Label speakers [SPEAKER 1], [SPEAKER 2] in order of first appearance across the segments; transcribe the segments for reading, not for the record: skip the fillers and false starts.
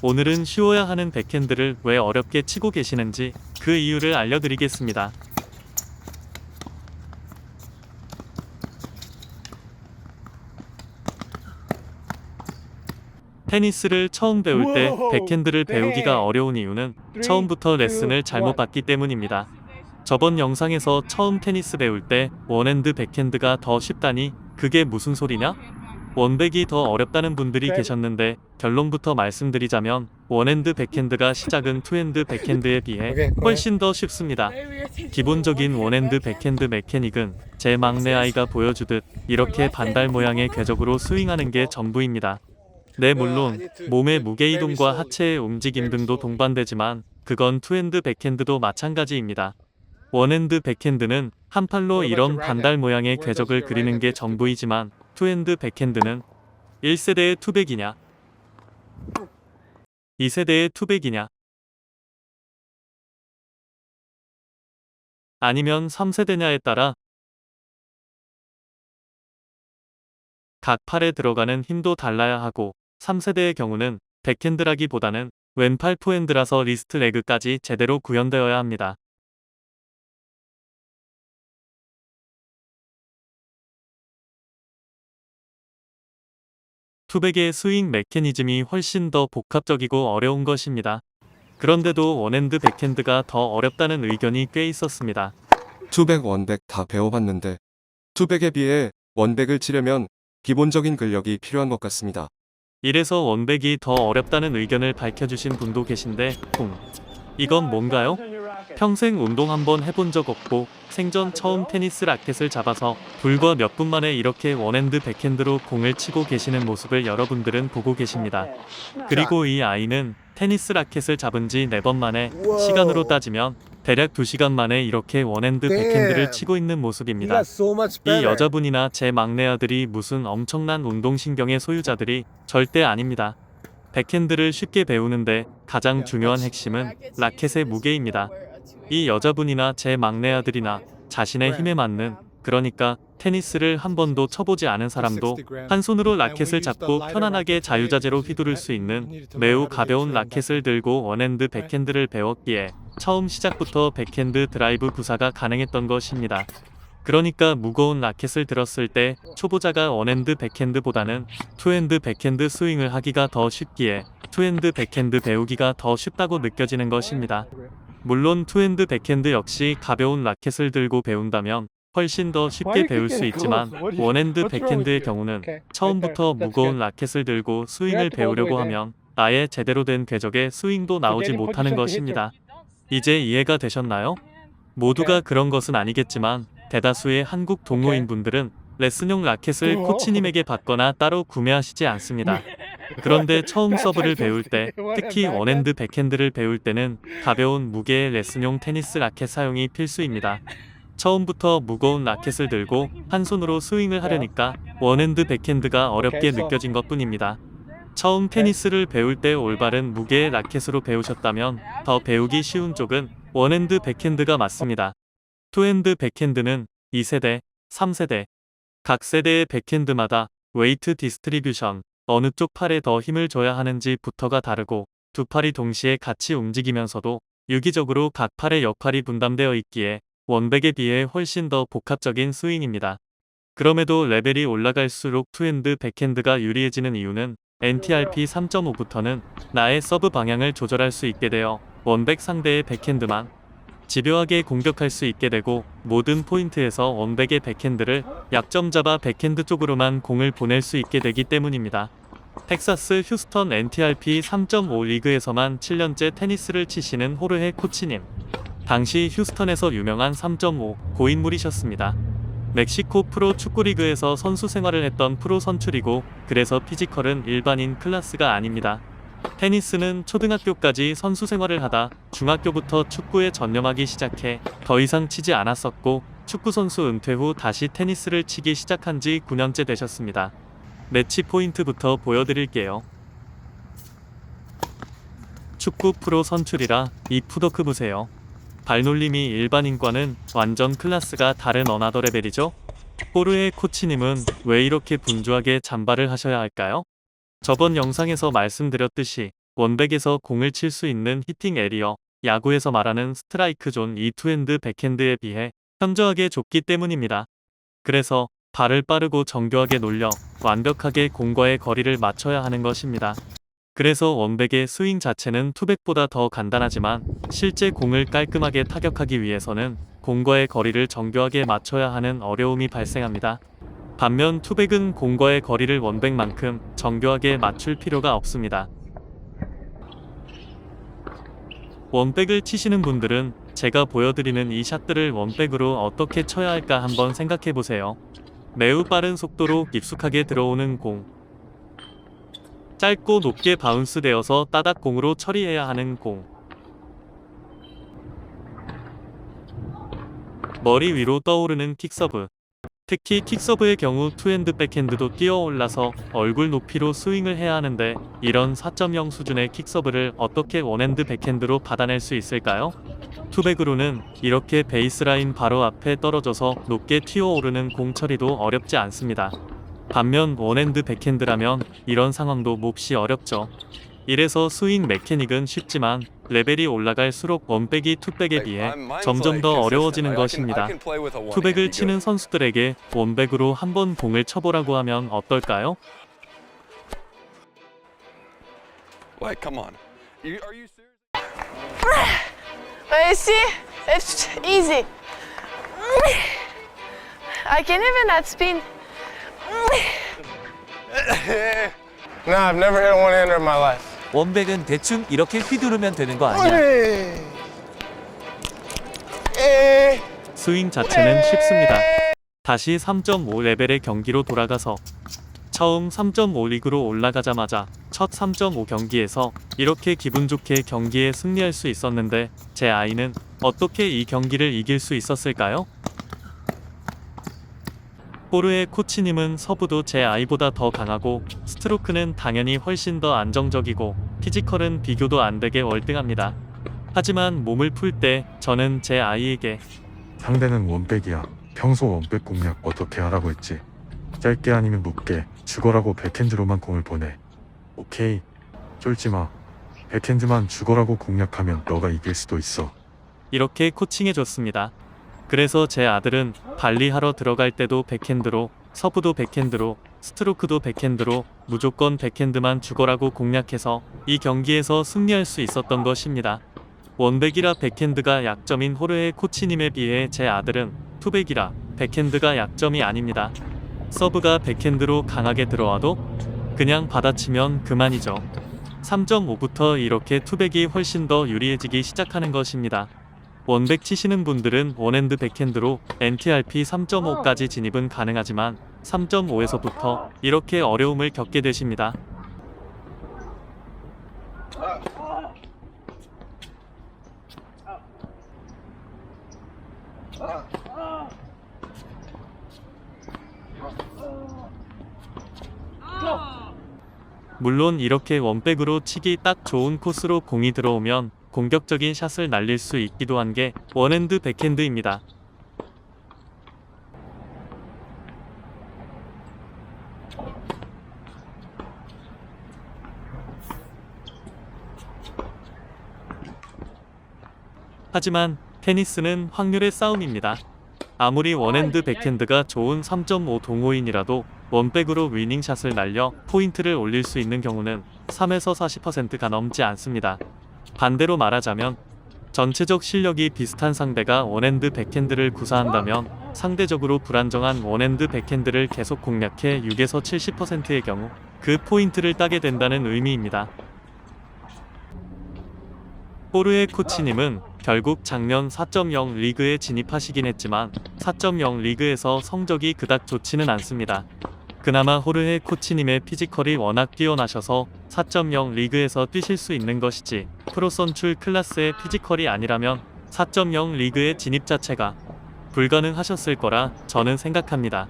[SPEAKER 1] 오늘은 쉬워야 하는 백핸드를 왜 어렵게 치고 계시는지 그 이유를 알려드리겠습니다. 테니스를 처음 배울 때 백핸드를 배우기가 어려운 이유는 처음부터 레슨을 잘못 받기 때문입니다. 저번 영상에서 처음 테니스 배울 때 원핸드 백핸드가 더 쉽다니 그게 무슨 소리냐? 원백이 더 어렵다는 분들이 계셨는데 결론부터 말씀드리자면 원핸드 백핸드가 시작은 투핸드 백핸드에 비해 훨씬 더 쉽습니다. 기본적인 원핸드 백핸드 메케닉은 제 막내 아이가 보여주듯 이렇게 반달 모양의 궤적으로 스윙하는 게 전부입니다. 네, 물론 몸의 무게 이동과 하체의 움직임 등도 동반되지만 그건 투핸드 백핸드도 마찬가지입니다. 원핸드 백핸드는 한 팔로 이런 반달 모양의 궤적을 그리는 게 전부이지만 투핸드 백핸드는 1세대의 투백이냐 2세대의 투백이냐 아니면 3세대냐에 따라 각 팔에 들어가는 힘도 달라야 하고 3세대의 경우는 백핸드라기보다는 왼팔 포핸드라서 리스트 레그까지 제대로 구현되어야 합니다. 투백의 스윙 메커니즘이 훨씬 더 복합적이고 어려운 것입니다. 그런데도 원핸드 백핸드가 더 어렵다는 의견이 꽤 있었습니다.
[SPEAKER 2] 투백, 원백 다 배워봤는데 투백에 비해 원백을 치려면 기본적인 근력이 필요한 것 같습니다.
[SPEAKER 1] 이래서 원백이 더 어렵다는 의견을 밝혀주신 분도 계신데 이건 뭔가요? 평생 운동 한번 해본 적 없고 생전 처음 테니스 라켓을 잡아서 불과 몇 분 만에 이렇게 원핸드 백핸드로 공을 치고 계시는 모습을 여러분들은 보고 계십니다. 그리고 이 아이는 테니스 라켓을 잡은 지 4번 만에 시간으로 따지면 대략 2시간 만에 이렇게 원핸드 백핸드를 치고 있는 모습입니다. 이 여자분이나 제 막내 아들이 무슨 엄청난 운동신경의 소유자들이 절대 아닙니다. 백핸드를 쉽게 배우는데 가장 중요한 핵심은 라켓의 무게입니다. 이 여자분이나 제 막내 아들이나 자신의 힘에 맞는, 그러니까 테니스를 한 번도 쳐보지 않은 사람도 한 손으로 라켓을 잡고 편안하게 자유자재로 휘두를 수 있는 매우 가벼운 라켓을 들고 원핸드 백핸드를 배웠기에 처음 시작부터 백핸드 드라이브 구사가 가능했던 것입니다. 그러니까 무거운 라켓을 들었을 때 초보자가 원핸드 백핸드보다는 투핸드 백핸드 스윙을 하기가 더 쉽기에 투핸드 백핸드 배우기가 더 쉽다고 느껴지는 것입니다. 물론 투핸드 백핸드 역시 가벼운 라켓을 들고 배운다면 훨씬 더 쉽게 배울 수 있지만 원핸드 백핸드의 경우는 처음부터 무거운 라켓을 들고 스윙을 배우려고 하면 아예 제대로 된 궤적의 스윙도 나오지 못하는 것입니다. 이제 이해가 되셨나요? 모두가 그런 것은 아니겠지만 대다수의 한국 동호인분들은 레슨용 라켓을 코치님에게 받거나 따로 구매하시지 않습니다. 그런데 처음 서브를 배울 때, 특히 원핸드 백핸드를 배울 때는 가벼운 무게의 레슨용 테니스 라켓 사용이 필수입니다. 처음부터 무거운 라켓을 들고 한 손으로 스윙을 하려니까 원핸드 백핸드가 어렵게 느껴진 것뿐입니다. 처음 테니스를 배울 때 올바른 무게의 라켓으로 배우셨다면 더 배우기 쉬운 쪽은 원핸드 백핸드가 맞습니다. 투핸드 백핸드는 2세대, 3세대, 각 세대의 백핸드마다 웨이트 디스트리뷰션, 어느 쪽 팔에 더 힘을 줘야 하는지부터가 다르고 두 팔이 동시에 같이 움직이면서도 유기적으로 각 팔의 역할이 분담되어 있기에 원백에 비해 훨씬 더 복합적인 스윙입니다. 그럼에도 레벨이 올라갈수록 투핸드 백핸드가 유리해지는 이유는 NTRP 3.5부터는 나의 서브 방향을 조절할 수 있게 되어 원백 상대의 백핸드만 집요하게 공격할 수 있게 되고 모든 포인트에서 원백의 백핸드를 약점 잡아 백핸드 쪽으로만 공을 보낼 수 있게 되기 때문입니다. 텍사스 휴스턴 NTRP 3.5 리그에서만 7년째 테니스를 치시는 호르헤 코치님. 당시 휴스턴에서 유명한 3.5 고인물이셨습니다. 멕시코 프로 축구리그에서 선수 생활을 했던 프로 선출이고 그래서 피지컬은 일반인 클래스가 아닙니다. 테니스는 초등학교까지 선수 생활을 하다 중학교부터 축구에 전념하기 시작해 더 이상 치지 않았었고 축구 선수 은퇴 후 다시 테니스를 치기 시작한 지 9년째 되셨습니다. 매치 포인트부터 보여드릴게요. 축구 프로 선출이라 이 푸더크 보세요. 발놀림이 일반인과는 완전 클래스가 다른 어나더 레벨이죠. 호르헤 코치님은 왜 이렇게 분주하게 잠발을 하셔야 할까요? 저번 영상에서 말씀드렸듯이 원백에서 공을 칠 수 있는 히팅 에리어, 야구에서 말하는 스트라이크 존 이 투핸드 백핸드에 비해 현저하게 좁기 때문입니다. 그래서 발을 빠르고 정교하게 놀려 완벽하게 공과의 거리를 맞춰야 하는 것입니다. 그래서 원백의 스윙 자체는 투백보다 더 간단하지만 실제 공을 깔끔하게 타격하기 위해서는 공과의 거리를 정교하게 맞춰야 하는 어려움이 발생합니다. 반면 투백은 공과의 거리를 원백만큼 정교하게 맞출 필요가 없습니다. 원백을 치시는 분들은 제가 보여드리는 이 샷들을 원백으로 어떻게 쳐야 할까 한번 생각해 보세요. 매우 빠른 속도로 깊숙하게 들어오는 공, 짧고 높게 바운스 되어서 따닥 공으로 처리해야 하는 공, 머리 위로 떠오르는 킥서브. 특히 킥서브의 경우 투핸드 백핸드도 뛰어올라서 얼굴 높이로 스윙을 해야 하는데 이런 4.0 수준의 킥서브를 어떻게 원핸드 백핸드로 받아낼 수 있을까요? 투백으로는 이렇게 베이스라인 바로 앞에 떨어져서 높게 튀어오르는 공 처리도 어렵지 않습니다. 반면 원핸드 백핸드라면 이런 상황도 몹시 어렵죠. 이래서 스윙 메케닉은 쉽지만 레벨이 올라갈수록 원백이 투백에 비해 점점 더 어려워지는 것입니다. 투백을 치는 선수들에게 원백으로 한번 공을 쳐보라고 하면 어떨까요?
[SPEAKER 3] Like, come on. Are you serious?
[SPEAKER 4] You see, it's easy. I can even at speed.
[SPEAKER 5] Nah, I've never hit a one-hander in my life.
[SPEAKER 6] 원백은 대충 이렇게 휘두르면 되는 거 아니야?
[SPEAKER 1] 스윙 자체는 쉽습니다. 다시 3.5 레벨의 경기로 돌아가서 처음 3.5 리그로 올라가자마자 첫 3.5 경기에서 이렇게 기분 좋게 경기에 승리할 수 있었는데 제 아이는 어떻게 이 경기를 이길 수 있었을까요? 포르의 코치님은 서브도 제 아이보다 더 강하고 스트로크는 당연히 훨씬 더 안정적이고 피지컬은 비교도 안 되게 월등합니다. 하지만 몸을 풀 때 저는 제 아이에게
[SPEAKER 7] 상대는 원백이야. 평소 원백 공략 어떻게 하라고 했지? 짧게 아니면 묵게 죽어라고 백핸드로만 공을 보내. 오케이. 쫄지마. 백핸드만 죽어라고 공략하면 너가 이길 수도 있어.
[SPEAKER 1] 이렇게 코칭해줬습니다. 그래서 제 아들은 발리하러 들어갈 때도 백핸드로, 서브도 백핸드로, 스트로크도 백핸드로 무조건 백핸드만 죽어라고 공략해서 이 경기에서 승리할 수 있었던 것입니다. 원백이라 백핸드가 약점인 호르헤 코치님에 비해 제 아들은 투백이라 백핸드가 약점이 아닙니다. 서브가 백핸드로 강하게 들어와도 그냥 받아치면 그만이죠. 3.5부터 이렇게 투백이 훨씬 더 유리해지기 시작하는 것입니다. 원백 치시는 분들은 원핸드 백핸드로 NTRP 3.5까지 진입은 가능하지만 3.5에서부터 이렇게 어려움을 겪게 되십니다. 물론 이렇게 원백으로 치기 딱 좋은 코스로 공이 들어오면 공격적인 샷을 날릴 수 있기도 한 게 원핸드 백핸드입니다. 하지만 테니스는 확률의 싸움입니다. 아무리 원핸드 백핸드가 좋은 3.5 동호인이라도 원백으로 위닝샷을 날려 포인트를 올릴 수 있는 경우는 3에서 40%가 넘지 않습니다. 반대로 말하자면 전체적 실력이 비슷한 상대가 원핸드 백핸드를 구사한다면 상대적으로 불안정한 원핸드 백핸드를 계속 공략해 6에서 70%의 경우 그 포인트를 따게 된다는 의미입니다. 포르의 코치님은 결국 작년 4.0 리그에 진입하시긴 했지만 4.0 리그에서 성적이 그닥 좋지는 않습니다. 그나마 호르헤 코치님의 피지컬이 워낙 뛰어나셔서 4.0 리그에서 뛰실 수 있는 것이지 프로 선출 클래스의 피지컬이 아니라면 4.0 리그의 진입 자체가 불가능하셨을 거라 저는 생각합니다.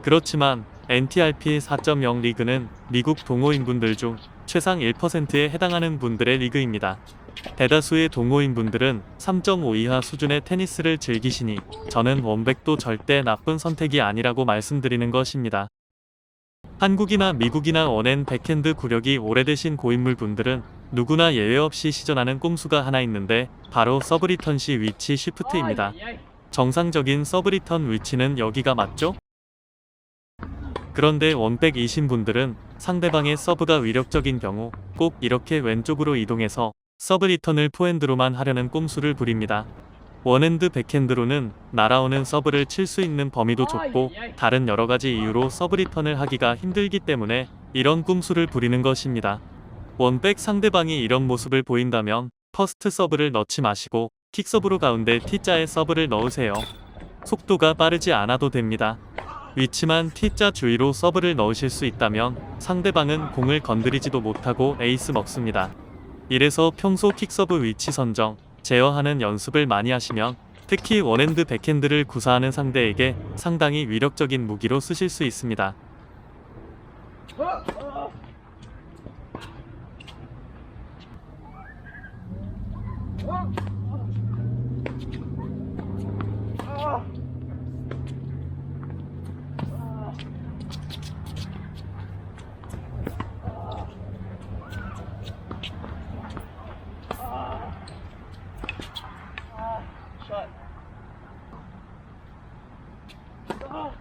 [SPEAKER 1] 그렇지만 NTRP 4.0 리그는 미국 동호인분들 중 최상 1%에 해당하는 분들의 리그입니다. 대다수의 동호인분들은 3.5 이하 수준의 테니스를 즐기시니 저는 원백도 절대 나쁜 선택이 아니라고 말씀드리는 것입니다. 한국이나 미국이나 원앤 백핸드 구력이 오래되신 고인물 분들은 누구나 예외 없이 시전하는 꼼수가 하나 있는데 바로 서브리턴 시 위치 쉬프트입니다. 정상적인 서브리턴 위치는 여기가 맞죠? 그런데 원백이신 분들은 상대방의 서브가 위력적인 경우 꼭 이렇게 왼쪽으로 이동해서 서브리턴을 포핸드로만 하려는 꼼수를 부립니다. 원핸드 백핸드로는 날아오는 서브를 칠 수 있는 범위도 좁고 다른 여러가지 이유로 서브리턴을 하기가 힘들기 때문에 이런 꼼수를 부리는 것입니다. 원백 상대방이 이런 모습을 보인다면 퍼스트 서브를 넣지 마시고 킥서브로 가운데 T자의 서브를 넣으세요. 속도가 빠르지 않아도 됩니다. 위치만 T자 주위로 서브를 넣으실 수 있다면 상대방은 공을 건드리지도 못하고 에이스 먹습니다. 이래서 평소 킥서브 위치 선정, 제어하는 연습을 많이 하시면 특히 원핸드 백핸드를 구사하는 상대에게 상당히 위력적인 무기로 쓰실 수 있습니다.
[SPEAKER 4] Shot.